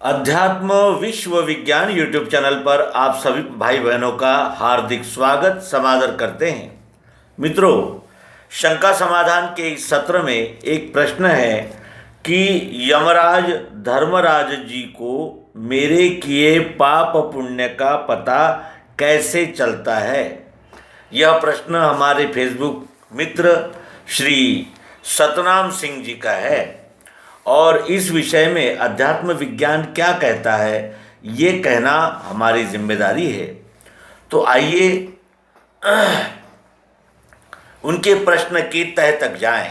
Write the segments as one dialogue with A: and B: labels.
A: अध्यात्म विश्व विज्ञान यूट्यूब चैनल पर आप सभी भाई बहनों का हार्दिक स्वागत समादर करते हैं। मित्रों, शंका समाधान के इस सत्र में एक प्रश्न है कि यमराज धर्मराज जी को मेरे किए पाप पुण्य का पता कैसे चलता है। यह प्रश्न हमारे फेसबुक मित्र श्री सतनाम सिंह जी का है और इस विषय में अध्यात्म विज्ञान क्या कहता है ये कहना हमारी जिम्मेदारी है। तो आइए उनके प्रश्न के तह तक जाएं।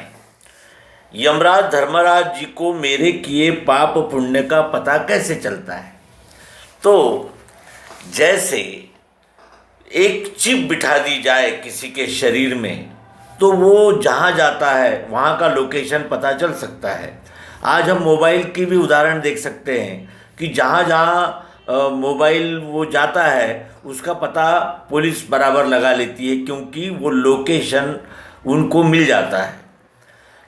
A: यमराज धर्मराज जी को मेरे किए पाप पुण्य का पता कैसे चलता है। तो जैसे एक चिप बिठा दी जाए किसी के शरीर में तो वो जहाँ जाता है वहाँ का लोकेशन पता चल सकता है। आज हम मोबाइल की भी उदाहरण देख सकते हैं कि जहाँ जहाँ मोबाइल वो जाता है उसका पता पुलिस बराबर लगा लेती है, क्योंकि वो लोकेशन उनको मिल जाता है।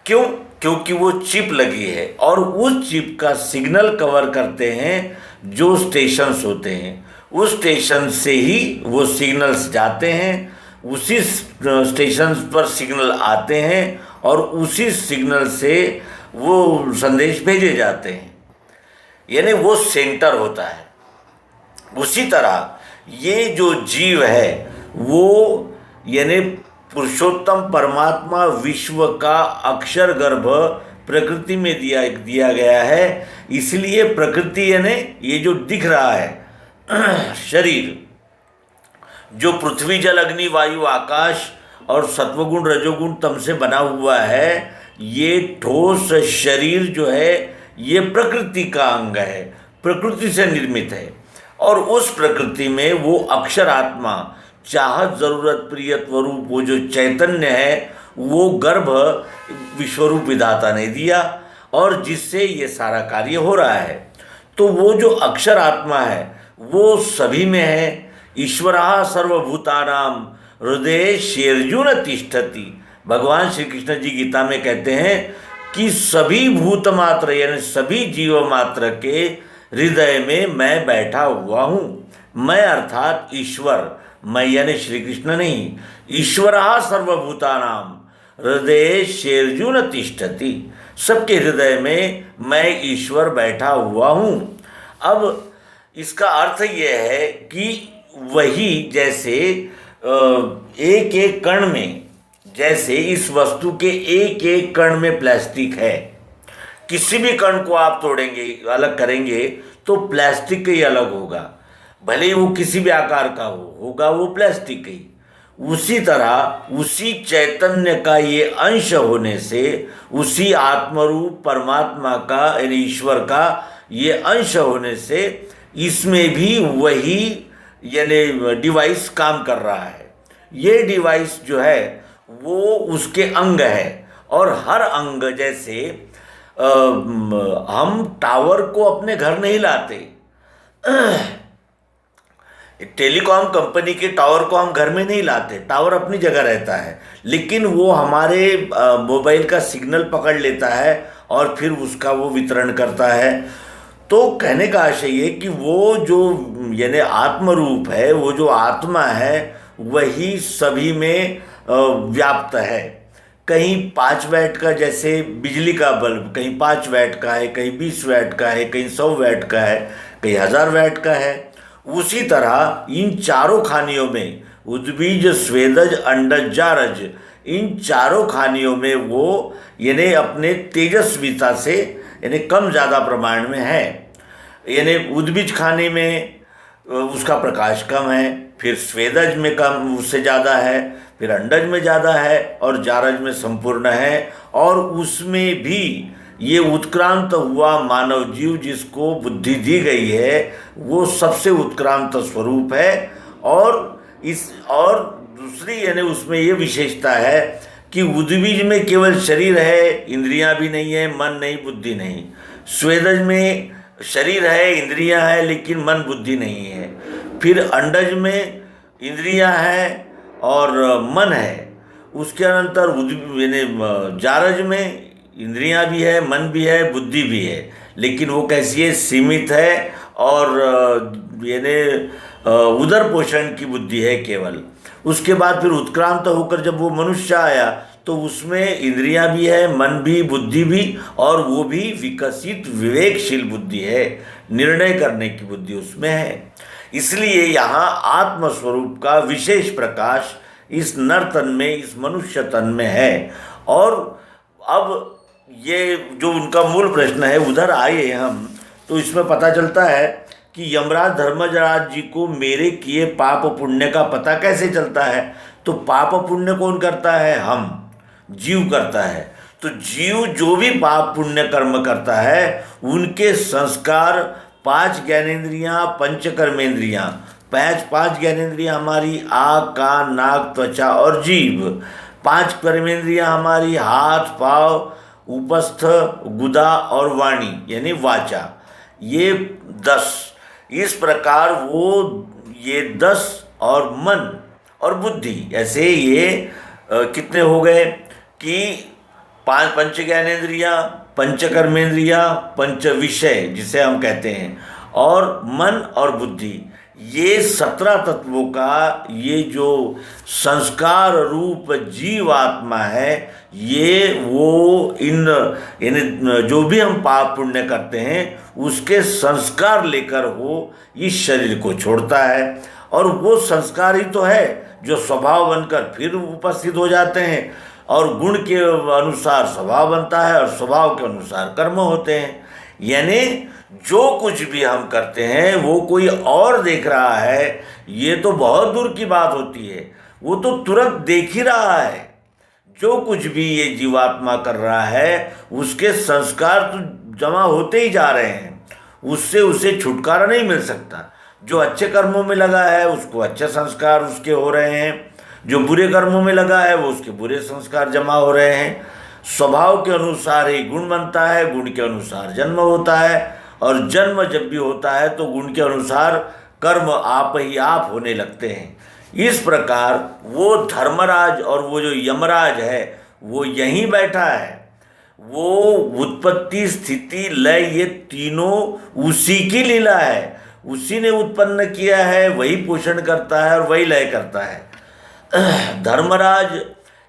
A: क्यों? क्योंकि वो चिप लगी है और उस चिप का सिग्नल कवर करते हैं जो स्टेशंस होते हैं। उस स्टेशन से ही वो सिग्नल्स जाते हैं, उसी स्टेशन पर सिग्नल आते हैं और उसी सिग्नल से वो संदेश भेजे जाते हैं, यानी वो सेंटर होता है। उसी तरह ये जो जीव है वो यानी पुरुषोत्तम परमात्मा विश्व का अक्षर गर्भ प्रकृति में दिया गया है। इसलिए प्रकृति यानी ये जो दिख रहा है शरीर, जो पृथ्वी जल अग्नि वायु आकाश और सत्वगुण रजोगुण तम से बना हुआ है, ये ठोस शरीर जो है ये प्रकृति का अंग है, प्रकृति से निर्मित है। और उस प्रकृति में वो अक्षर आत्मा, चाहत जरूरत प्रियत्व रूप वो जो चैतन्य है वो गर्भ विश्वरूप विधाता ने दिया और जिससे ये सारा कार्य हो रहा है। तो वो जो अक्षर आत्मा है वो सभी में है। ईश्वरः सर्वभूतानां हृदये शेर्जुन तिष्ठति। भगवान श्री कृष्ण जी गीता में कहते हैं कि सभी भूत मात्र यानी सभी जीव मात्र के हृदय में मैं बैठा हुआ हूँ। मैं अर्थात ईश्वर, मैं यानी श्री कृष्ण नहीं। ईश्वरः सर्वभूतानां हृदये शेर्जुन तिष्ठति। सबके हृदय में मैं ईश्वर बैठा हुआ हूँ। अब इसका अर्थ यह है कि वही जैसे एक एक कण में, जैसे इस वस्तु के एक एक कण में प्लास्टिक है, किसी भी कण को आप तोड़ेंगे अलग करेंगे तो प्लास्टिक ही अलग होगा, भले ही वो किसी भी आकार का होगा वो प्लास्टिक ही। उसी तरह उसी चैतन्य का ये अंश होने से, उसी आत्मरूप परमात्मा का यानी ईश्वर का ये अंश होने से इसमें भी वही यानी डिवाइस काम कर रहा है। ये डिवाइस जो है वो उसके अंग है और हर अंग, जैसे हम टावर को अपने घर नहीं लाते, टेलीकॉम कंपनी के टावर को हम घर में नहीं लाते, टावर अपनी जगह रहता है, लेकिन वो हमारे मोबाइल का सिग्नल पकड़ लेता है और फिर उसका वो वितरण करता है। तो कहने का आशय ये कि वो जो यानी आत्मरूप है, वो जो आत्मा है वही सभी में व्याप्त है। कहीं 5 वैट का, जैसे बिजली का बल्ब कहीं 5 वैट का है, कहीं 20 वैट का है, कहीं 100 वैट का है, कहीं 1000 वैट का है। उसी तरह इन चारों खानियों में उद्बीज स्वेदज अंडज जारज, इन चारों खानियों में वो यानी अपने तेजस्विता से यानी कम ज़्यादा प्रमाण में है। यानी उद्बीज खाने में उसका प्रकाश कम है, फिर स्वेदज में कम उससे ज़्यादा है, फिर अंडज में ज़्यादा है और जारज में संपूर्ण है। और उसमें भी ये उत्क्रांत हुआ मानव जीव जिसको बुद्धि दी गई है वो सबसे उत्क्रांत स्वरूप है। और दूसरी यानी उसमें ये विशेषता है कि उद्बीज में केवल शरीर है, इंद्रियां भी नहीं है, मन नहीं, बुद्धि नहीं। स्वेदज में शरीर है, इंद्रियां है, लेकिन मन बुद्धि नहीं है। फिर अंडज में इंद्रियां हैं और मन है। उसके अनंतर यानी जारज में इंद्रियां भी है, मन भी है, बुद्धि भी है, लेकिन वो कैसी है, सीमित है और यानी उदर पोषण की बुद्धि है केवल। उसके बाद फिर उत्क्रांत होकर जब वो मनुष्य आया तो उसमें इंद्रियां भी है, मन भी, बुद्धि भी, और वो भी विकसित विवेकशील बुद्धि है, निर्णय करने की बुद्धि उसमें है। इसलिए यहाँ आत्मस्वरूप का विशेष प्रकाश इस नर तन में, इस मनुष्य तन में है। और अब ये जो उनका मूल प्रश्न है उधर आए हम, तो इसमें पता चलता है कि यमराज धर्मराज जी को मेरे किए पाप पुण्य का पता कैसे चलता है। तो पाप पुण्य कौन करता है? हम, जीव करता है। तो जीव जो भी पाप पुण्य कर्म करता है उनके संस्कार, 5 ज्ञानेंद्रियां, पंच कर्मेंद्रियां, पांच ज्ञानेंद्रियां हमारी आँख, कान, नाक, त्वचा और जीभ, 5 कर्मेंद्रियां हमारी हाथ, पाँव, उपस्थ, गुदा और वाणी यानी वाचा, ये 10। इस प्रकार वो ये 10 और मन और बुद्धि, ऐसे ये कितने हो गए कि 5 पंच ज्ञानेंद्रियां, पंच कर्मेंद्रियां, पंच विषय जिसे हम कहते हैं, और मन और बुद्धि, ये 17 तत्वों का ये जो संस्कार रूप जीवात्मा है, ये वो इन यानी जो भी हम पाप पुण्य करते हैं उसके संस्कार लेकर वो इस शरीर को छोड़ता है। और वो संस्कार ही तो है जो स्वभाव बनकर फिर उपस्थित हो जाते हैं, और गुण के अनुसार स्वभाव बनता है और स्वभाव के अनुसार कर्म होते हैं। यानी जो कुछ भी हम करते हैं वो कोई और देख रहा है, ये तो बहुत दूर की बात होती है, वो तो तुरंत देख ही रहा है। जो कुछ भी ये जीवात्मा कर रहा है उसके संस्कार तो जमा होते ही जा रहे हैं, उससे उसे छुटकारा नहीं मिल सकता। जो अच्छे कर्मों में लगा है उसको अच्छे संस्कार उसके हो रहे हैं, जो बुरे कर्मों में लगा है वो उसके बुरे संस्कार जमा हो रहे हैं। स्वभाव के अनुसार ही गुण बनता है, गुण के अनुसार जन्म होता है, और जन्म जब भी होता है तो गुण के अनुसार कर्म आप ही आप होने लगते हैं। इस प्रकार वो धर्मराज और वो जो यमराज है वो यहीं बैठा है। वो उत्पत्ति, स्थिति, लय, ये तीनों उसी की लीला है, उसी ने उत्पन्न किया है, वही पोषण करता है और वही लय करता है। धर्मराज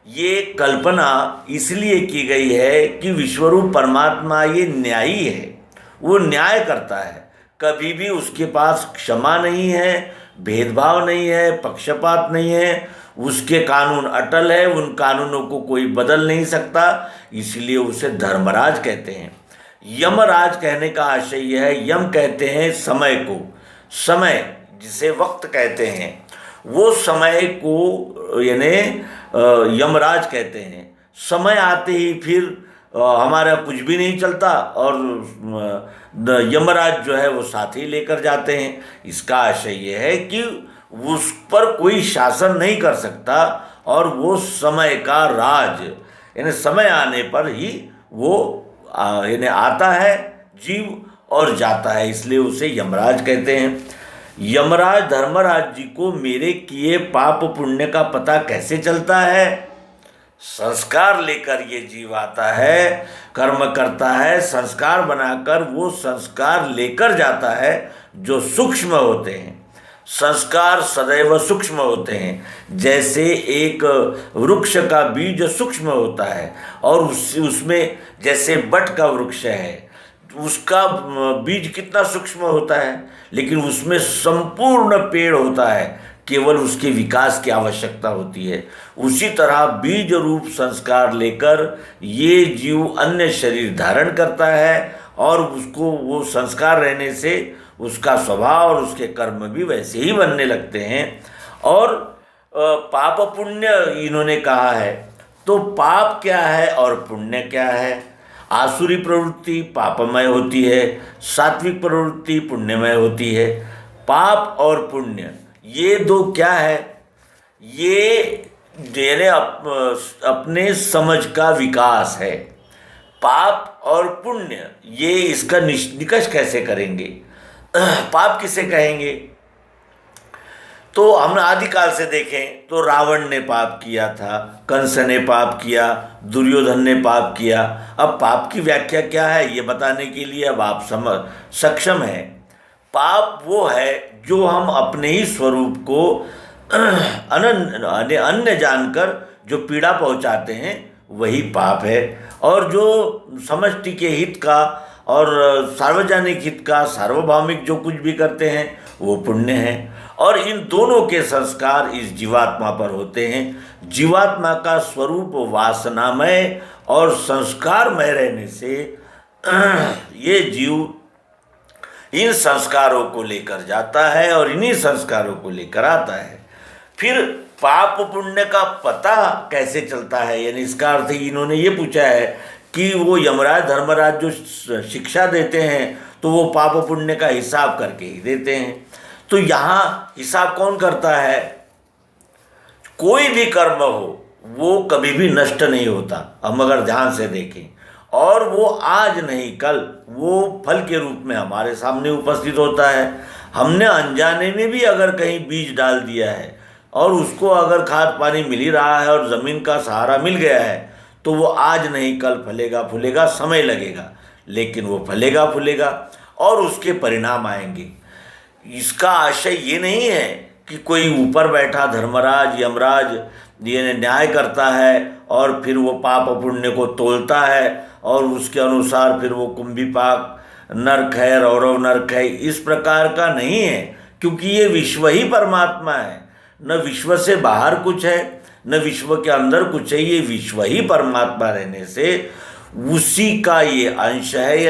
A: ये कल्पना इसलिए की गई है कि विश्वरूप परमात्मा ये न्यायी है, वो न्याय करता है, कभी भी उसके पास क्षमा नहीं है, भेदभाव नहीं है, पक्षपात नहीं है, उसके कानून अटल है, उन कानूनों को कोई बदल नहीं सकता, इसलिए उसे धर्मराज कहते हैं। यमराज कहने का आशय यह है, यम कहते हैं समय को, समय जिसे वक्त कहते हैं, वो समय को यानी यमराज कहते हैं। समय आते ही फिर हमारा कुछ भी नहीं चलता और यमराज जो है वो साथ ही लेकर जाते हैं। इसका आशय ये है कि उस पर कोई शासन नहीं कर सकता, और वो समय का राज यानी समय आने पर ही वो यानी आता है जीव और जाता है, इसलिए उसे यमराज कहते हैं। यमराज धर्मराज जी को मेरे किए पाप पुण्य का पता कैसे चलता है? संस्कार लेकर ये जीव आता है, कर्म करता है, संस्कार बनाकर वो संस्कार लेकर जाता है जो सूक्ष्म होते हैं। संस्कार सदैव सूक्ष्म होते हैं, जैसे एक वृक्ष का बीज सूक्ष्म होता है, और उसमें जैसे बट का वृक्ष है, उसका बीज कितना सूक्ष्म होता है, लेकिन उसमें संपूर्ण पेड़ होता है, केवल उसके विकास की आवश्यकता होती है। उसी तरह बीज रूप संस्कार लेकर ये जीव अन्य शरीर धारण करता है, और उसको वो संस्कार रहने से उसका स्वभाव और उसके कर्म भी वैसे ही बनने लगते हैं। और पाप पुण्य इन्होंने कहा है, तो पाप क्या है और पुण्य क्या है? आसुरी प्रवृत्ति पापमय होती है, सात्विक प्रवृत्ति पुण्यमय होती है। पाप और पुण्य ये दो क्या है? ये यानी अपने समझ का विकास है। पाप और पुण्य ये इसका निष्कर्ष कैसे करेंगे? पाप किसे कहेंगे? तो हम आदिकाल से देखें तो रावण ने पाप किया था, कंस ने पाप किया, दुर्योधन ने पाप किया। अब पाप की व्याख्या क्या है ये बताने के लिए अब आप समझ सक्षम हैं। पाप वो है जो हम अपने ही स्वरूप को अन्य जानकर जो पीड़ा पहुंचाते हैं वही पाप है। और जो समष्टि के हित का और सार्वजनिक हित का सार्वभौमिक जो कुछ भी करते हैं वो पुण्य है। और इन दोनों के संस्कार इस जीवात्मा पर होते हैं। जीवात्मा का स्वरूप वासनामय और संस्कारमय रहने से ये जीव इन संस्कारों को लेकर जाता है और इन्हीं संस्कारों को लेकर आता है। फिर पाप पुण्य का पता कैसे चलता है, यानी इसका अर्थ इन्होंने ये पूछा है कि वो यमराज धर्मराज जो शिक्षा देते हैं तो वो पाप पुण्य का हिसाब करके ही देते हैं। तो यहाँ हिसाब कौन करता है? कोई भी कर्म हो वो कभी भी नष्ट नहीं होता, हम अगर ध्यान से देखें, और वो आज नहीं कल वो फल के रूप में हमारे सामने उपस्थित होता है। हमने अनजाने में भी अगर कहीं बीज डाल दिया है और उसको अगर खाद पानी मिल ही रहा है और ज़मीन का सहारा मिल गया है तो वो आज नहीं कल फलेगा फूलेगा, समय लगेगा लेकिन वो फलेगा फूलेगा और उसके परिणाम आएंगे। इसका आशय ये नहीं है कि कोई ऊपर बैठा धर्मराज यमराज ये न्याय करता है और फिर वो पाप पुण्य को तोलता है और उसके अनुसार फिर वो कुंभीपाक नरक है, रौरव नरक है, इस प्रकार का नहीं है। क्योंकि ये विश्व ही परमात्मा है, न विश्व से बाहर कुछ है न विश्व के अंदर कुछ है। ये विश्व ही परमात्मा रहने से उसी का ये अंश है,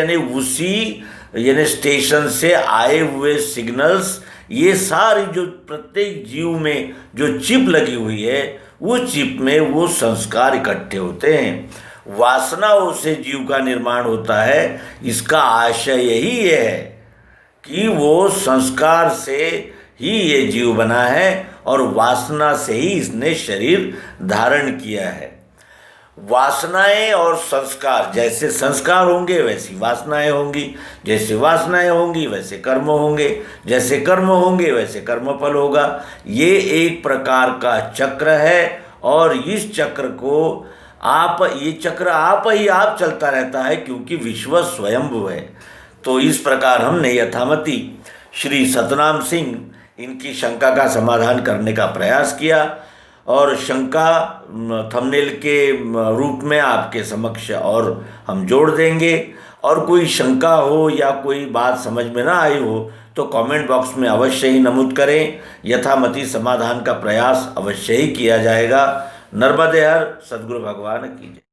A: यानी स्टेशन से आए हुए सिग्नल्स, ये सारी जो प्रत्येक जीव में जो चिप लगी हुई है वो चिप में वो संस्कार इकट्ठे होते हैं। वासनाओं से जीव का निर्माण होता है। इसका आशय यही है कि वो संस्कार से ही ये जीव बना है और वासना से ही इसने शरीर धारण किया है। वासनाएं और संस्कार, जैसे संस्कार होंगे वैसी वासनाएं होंगी, जैसे वासनाएं होंगी वैसे कर्म होंगे, जैसे कर्म होंगे वैसे कर्मफल होगा। ये एक प्रकार का चक्र है और इस चक्र को ये चक्र आप चलता रहता है क्योंकि विश्व स्वयंभू है। तो इस प्रकार हमने यथामति श्री सतनाम सिंह इनकी शंका का समाधान करने का प्रयास किया और शंका थंबनेल के रूप में आपके समक्ष और हम जोड़ देंगे। और कोई शंका हो या कोई बात समझ में ना आई हो तो कमेंट बॉक्स में अवश्य ही नमूद करें, यथामति समाधान का प्रयास अवश्य ही किया जाएगा। नर्मदे हर, सद्गुरु भगवान की जय।